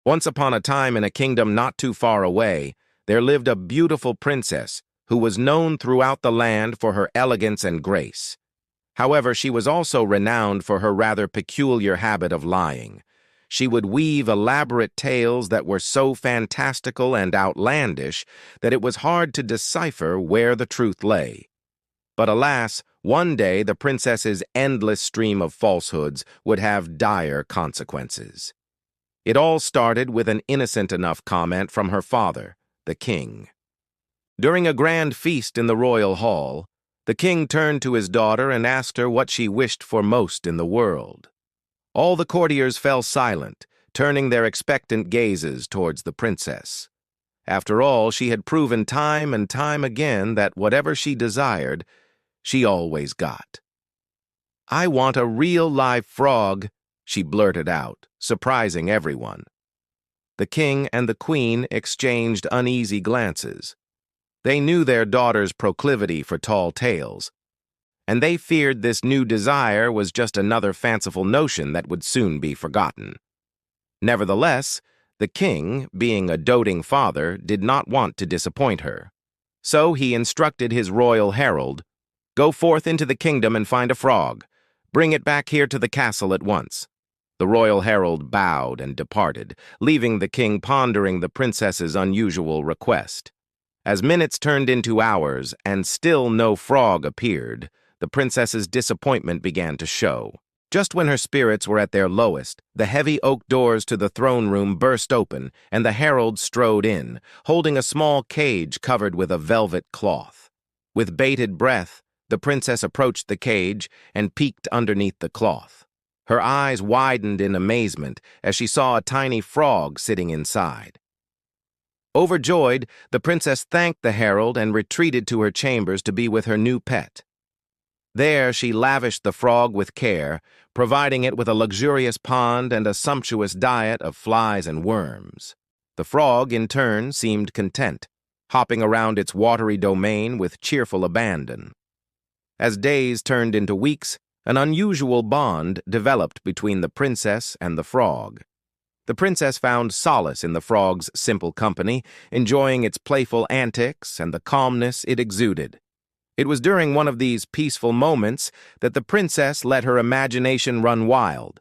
Once upon a time in a kingdom not too far away, there lived a beautiful princess who was known throughout the land for her elegance and grace. However, she was also renowned for her rather peculiar habit of lying. She would weave elaborate tales that were so fantastical and outlandish that it was hard to decipher where the truth lay. But alas, one day the princess's endless stream of falsehoods would have dire consequences. It all started with an innocent enough comment from her father, the king. During a grand feast in the royal hall, the king turned to his daughter and asked her what she wished for most in the world. All the courtiers fell silent, turning their expectant gazes towards the princess. After all, she had proven time and time again that whatever she desired, she always got. "I want a real live frog," she blurted out, surprising everyone. The king and the queen exchanged uneasy glances. They knew their daughter's proclivity for tall tales, and they feared this new desire was just another fanciful notion that would soon be forgotten. Nevertheless, the king, being a doting father, did not want to disappoint her. So he instructed his royal herald, "Go forth into the kingdom and find a frog. Bring it back here to the castle at once." The royal herald bowed and departed, leaving the king pondering the princess's unusual request. As minutes turned into hours and still no frog appeared, the princess's disappointment began to show. Just when her spirits were at their lowest, the heavy oak doors to the throne room burst open, and the herald strode in, holding a small cage covered with a velvet cloth. With bated breath, the princess approached the cage and peeked underneath the cloth. Her eyes widened in amazement as she saw a tiny frog sitting inside. Overjoyed, the princess thanked the herald and retreated to her chambers to be with her new pet. There she lavished the frog with care, providing it with a luxurious pond and a sumptuous diet of flies and worms. The frog, in turn, seemed content, hopping around its watery domain with cheerful abandon. As days turned into weeks, an unusual bond developed between the princess and the frog. The princess found solace in the frog's simple company, enjoying its playful antics and the calmness it exuded. It was during one of these peaceful moments that the princess let her imagination run wild.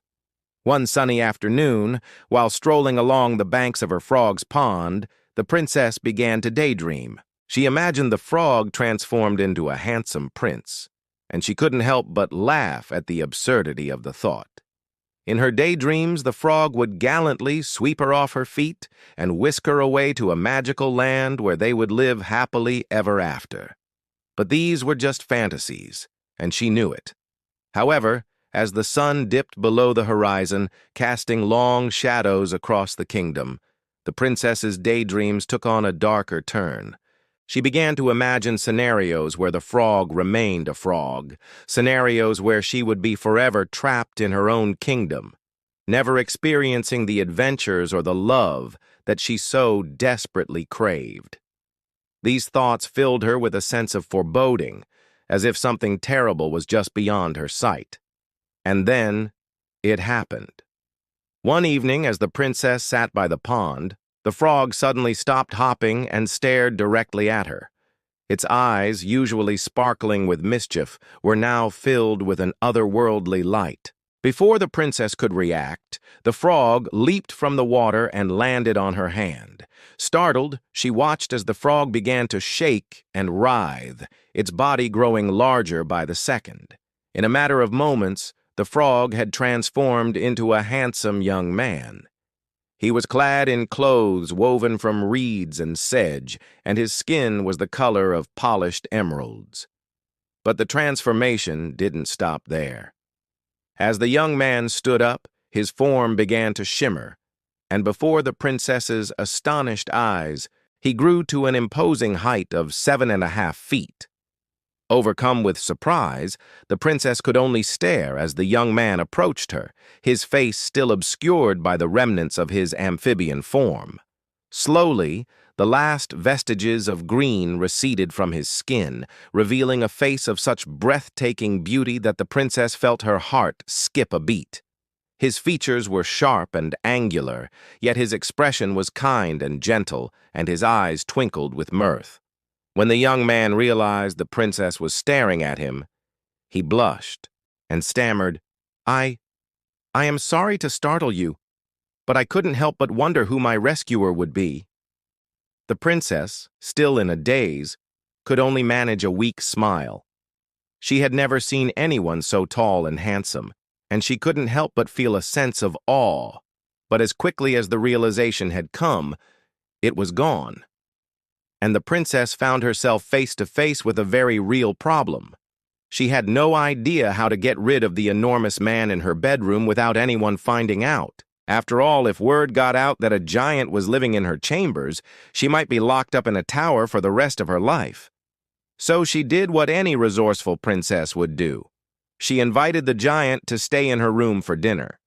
One sunny afternoon, while strolling along the banks of her frog's pond, the princess began to daydream. She imagined the frog transformed into a handsome prince, and she couldn't help but laugh at the absurdity of the thought. In her daydreams, the frog would gallantly sweep her off her feet and whisk her away to a magical land where they would live happily ever after. But these were just fantasies, and she knew it. However, as the sun dipped below the horizon, casting long shadows across the kingdom, the princess's daydreams took on a darker turn. She began to imagine scenarios where the frog remained a frog, scenarios where she would be forever trapped in her own kingdom, never experiencing the adventures or the love that she so desperately craved. These thoughts filled her with a sense of foreboding, as if something terrible was just beyond her sight. And then, it happened. One evening, as the princess sat by the pond, the frog suddenly stopped hopping and stared directly at her. Its eyes, usually sparkling with mischief, were now filled with an otherworldly light. Before the princess could react, the frog leaped from the water and landed on her hand. Startled, she watched as the frog began to shake and writhe, its body growing larger by the second. In a matter of moments, the frog had transformed into a handsome young man. He was clad in clothes woven from reeds and sedge, and his skin was the color of polished emeralds. But the transformation didn't stop there. As the young man stood up, his form began to shimmer, and before the princess's astonished eyes, he grew to an imposing height of 7.5 feet. Overcome with surprise, the princess could only stare as the young man approached her, his face still obscured by the remnants of his amphibian form. Slowly, the last vestiges of green receded from his skin, revealing a face of such breathtaking beauty that the princess felt her heart skip a beat. His features were sharp and angular, yet his expression was kind and gentle, and his eyes twinkled with mirth. When the young man realized the princess was staring at him, he blushed and stammered, I am sorry to startle you, but I couldn't help but wonder who my rescuer would be." The princess, still in a daze, could only manage a weak smile. She had never seen anyone so tall and handsome, and she couldn't help but feel a sense of awe. But as quickly as the realization had come, it was gone. And the princess found herself face to face with a very real problem. She had no idea how to get rid of the enormous man in her bedroom without anyone finding out. After all, if word got out that a giant was living in her chambers, she might be locked up in a tower for the rest of her life. So she did what any resourceful princess would do. She invited the giant to stay in her room for dinner.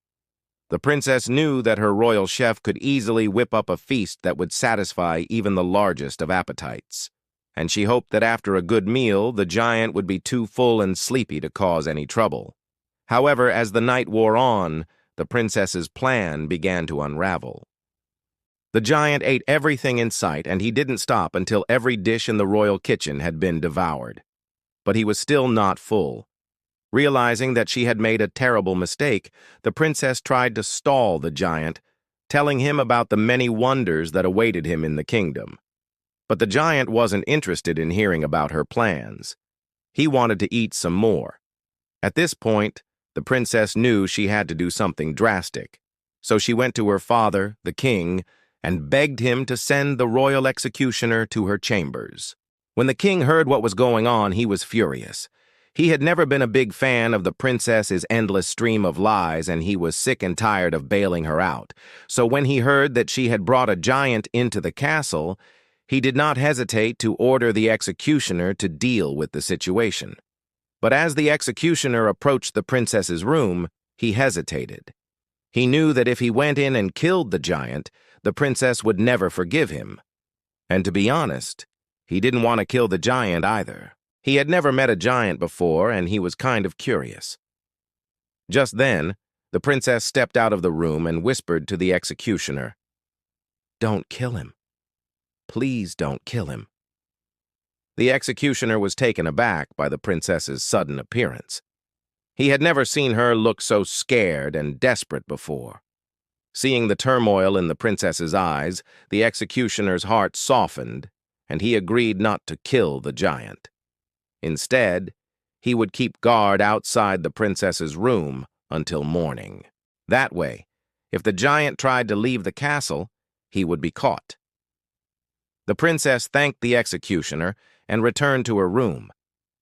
The princess knew that her royal chef could easily whip up a feast that would satisfy even the largest of appetites. And she hoped that after a good meal, the giant would be too full and sleepy to cause any trouble. However, as the night wore on, the princess's plan began to unravel. The giant ate everything in sight, and he didn't stop until every dish in the royal kitchen had been devoured. But he was still not full. Realizing that she had made a terrible mistake, the princess tried to stall the giant, telling him about the many wonders that awaited him in the kingdom. But the giant wasn't interested in hearing about her plans. He wanted to eat some more. At this point, the princess knew she had to do something drastic. So she went to her father, the king, and begged him to send the royal executioner to her chambers. When the king heard what was going on, he was furious. He had never been a big fan of the princess's endless stream of lies, and he was sick and tired of bailing her out. So when he heard that she had brought a giant into the castle, he did not hesitate to order the executioner to deal with the situation. But as the executioner approached the princess's room, he hesitated. He knew that if he went in and killed the giant, the princess would never forgive him. And to be honest, he didn't want to kill the giant either. He had never met a giant before, and he was kind of curious. Just then, the princess stepped out of the room and whispered to the executioner, "Don't kill him. Please don't kill him." The executioner was taken aback by the princess's sudden appearance. He had never seen her look so scared and desperate before. Seeing the turmoil in the princess's eyes, the executioner's heart softened, and he agreed not to kill the giant. Instead, he would keep guard outside the princess's room until morning. That way, if the giant tried to leave the castle, he would be caught. The princess thanked the executioner and returned to her room.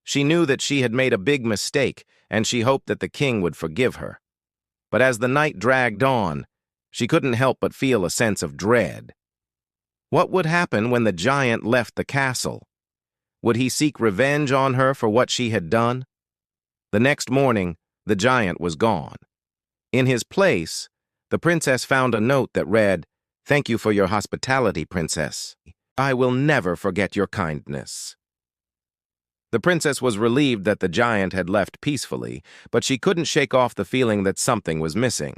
She knew that she had made a big mistake, and she hoped that the king would forgive her. But as the night dragged on, she couldn't help but feel a sense of dread. What would happen when the giant left the castle? Would he seek revenge on her for what she had done? The next morning, the giant was gone. In his place, the princess found a note that read, "Thank you for your hospitality, princess. I will never forget your kindness." The princess was relieved that the giant had left peacefully, but she couldn't shake off the feeling that something was missing.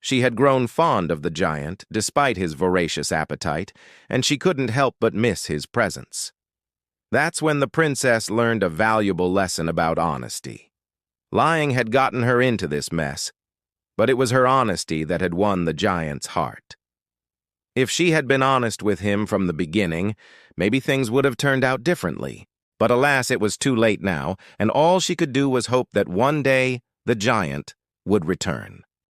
She had grown fond of the giant, despite his voracious appetite, and she couldn't help but miss his presence. That's when the princess learned a valuable lesson about honesty. Lying had gotten her into this mess, but it was her honesty that had won the giant's heart. If she had been honest with him from the beginning, maybe things would have turned out differently. But alas, it was too late now, and all she could do was hope that one day the giant would return.